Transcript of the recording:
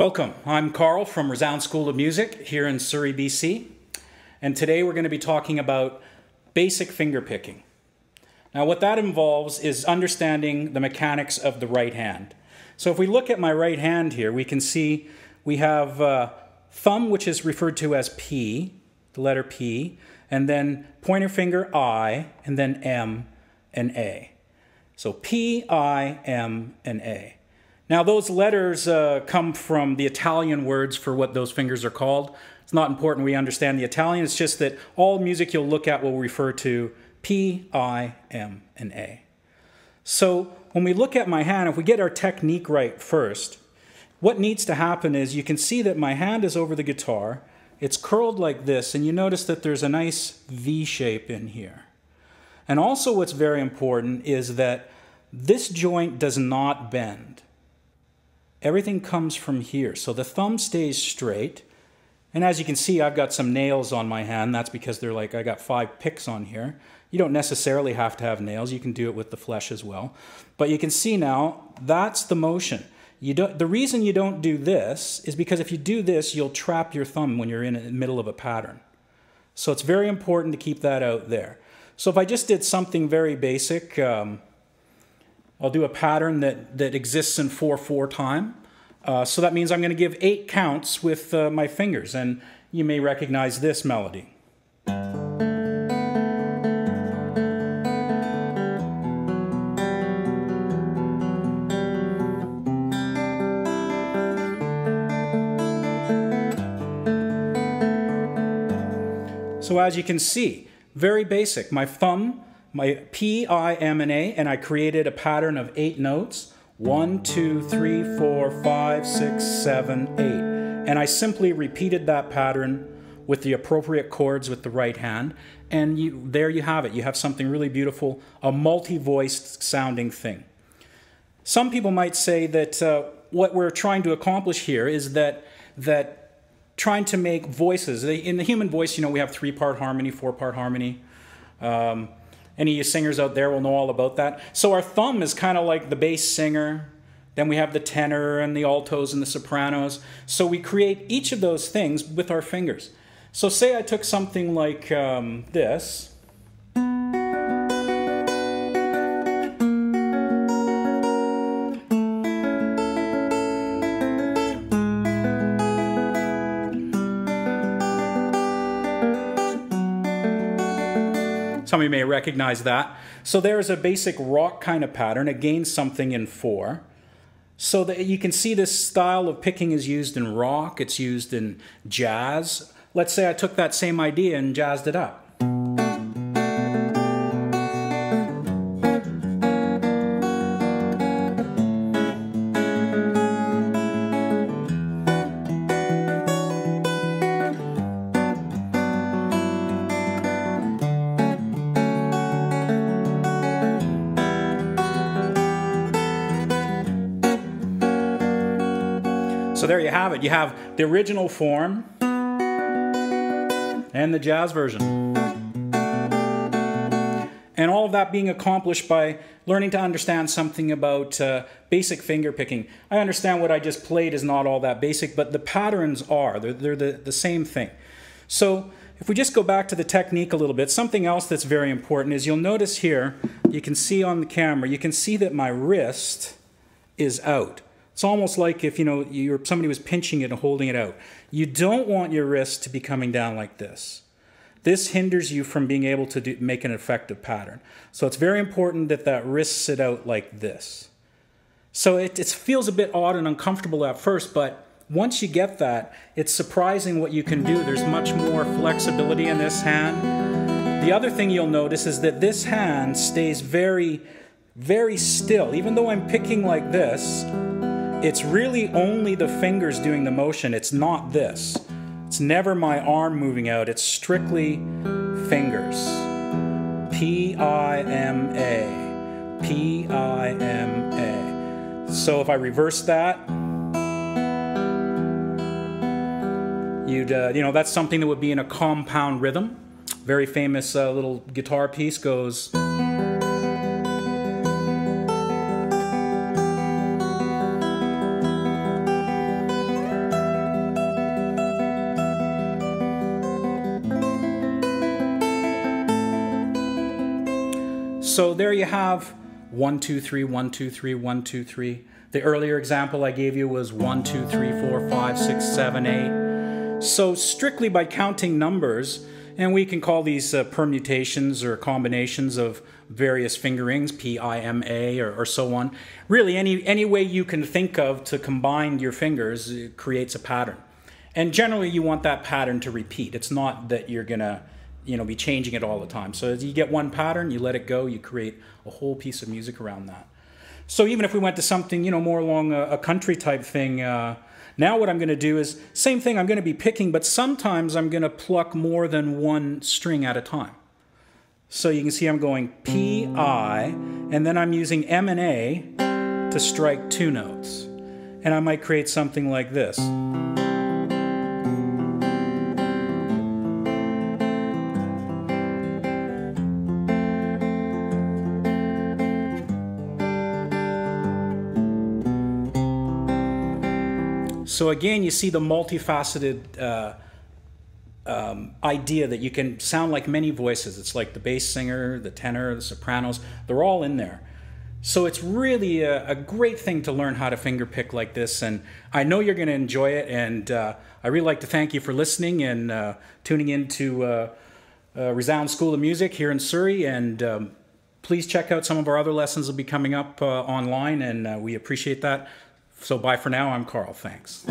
Welcome, I'm Carl from Resound School of Music here in Surrey, BC, and today we're going to be talking about basic fingerpicking. Now what that involves is understanding the mechanics of the right hand. So if we look at my right hand here, we can see we have thumb, which is referred to as P, the letter P, and then pointer finger I, and then M and A. So P, I, M, and A. Now those letters come from the Italian words for what those fingers are called. It's not important we understand the Italian, it's just that all music you'll look at will refer to P, I, M, and A. So when we look at my hand, if we get our technique right first, what needs to happen is you can see that my hand is over the guitar, it's curled like this, and you notice that there's a nice V shape in here. And also what's very important is that this joint does not bend. Everything comes from here. So the thumb stays straight. And as you can see, I've got some nails on my hand. That's because they're like, I got 5 picks on here. You don't necessarily have to have nails. You can do it with the flesh as well. But you can see now, that's the motion. The reason you don't do this is because if you do this, you'll trap your thumb when you're in the middle of a pattern. So it's very important to keep that out there. So if I just did something very basic, I'll do a pattern that exists in 4/4 time. So that means I'm going to give 8 counts with my fingers, and you may recognize this melody. So as you can see, very basic. My thumb, my P, I, M, and A, and I created a pattern of 8 notes. 1, 2, 3, 4, 5, 6, 7, 8. And I simply repeated that pattern with the appropriate chords with the right hand. And there you have it. You have something really beautiful, a multi-voiced sounding thing. Some people might say that what we're trying to accomplish here is that trying to make voices. In the human voice, you know, we have 3-part harmony, 4-part harmony. Any of you singers out there will know all about that. So our thumb is kind of like the bass singer. Then we have the tenor and the altos and the sopranos. So we create each of those things with our fingers. So say I took something like this. Some of you may recognize that. So there's a basic rock kind of pattern. It gains something in 4. So that you can see this style of picking is used in rock. It's used in jazz. Let's say I took that same idea and jazzed it up. So there you have it. You have the original form and the jazz version. And all of that being accomplished by learning to understand something about basic finger picking. I understand what I just played is not all that basic, but the patterns are. They're the same thing. So if we just go back to the technique a little bit, something else that's very important is you'll notice here, you can see on the camera, you can see that my wrist is out. It's almost like if somebody was pinching it and holding it out. You don't want your wrist to be coming down like this. This hinders you from being able to make an effective pattern. So it's very important that that wrist sit out like this. So it feels a bit odd and uncomfortable at first, but once you get that, it's surprising what you can do. There's much more flexibility in this hand. The other thing you'll notice is that this hand stays very, very still. Even though I'm picking like this, it's really only the fingers doing the motion. It's not this. It's never my arm moving out. It's strictly fingers. P-I-M-A. P-I-M-A. So if I reverse that, that's something that would be in a compound rhythm. Very famous little guitar piece goes... So there you have 1, 2, 3, 1, 2, 3, 1, 2, 3. The earlier example I gave you was 1, 2, 3, 4, 5, 6, 7, 8. So strictly by counting numbers, and we can call these permutations or combinations of various fingerings, P, I, M, A, or so on. Really, any way you can think of to combine your fingers, it creates a pattern. And generally, you want that pattern to repeat. It's not that you're going to be changing it all the time. So as you get one pattern, you let it go, you create a whole piece of music around that. So even if we went to something, more along a country type thing, now what I'm going to do is, same thing, I'm going to be picking, but sometimes I'm going to pluck more than one string at a time. So you can see I'm going P, I, and then I'm using M and A to strike 2 notes. And I might create something like this. So again, you see the multifaceted idea that you can sound like many voices. It's like the bass singer, the tenor, the sopranos, they're all in there. So it's really a great thing to learn how to fingerpick like this, and I know you're going to enjoy it, and I really like to thank you for listening and tuning in to Resound School of Music here in Surrey, and please check out some of our other lessons that will be coming up online, and we appreciate that. So bye for now. I'm Carl. Thanks.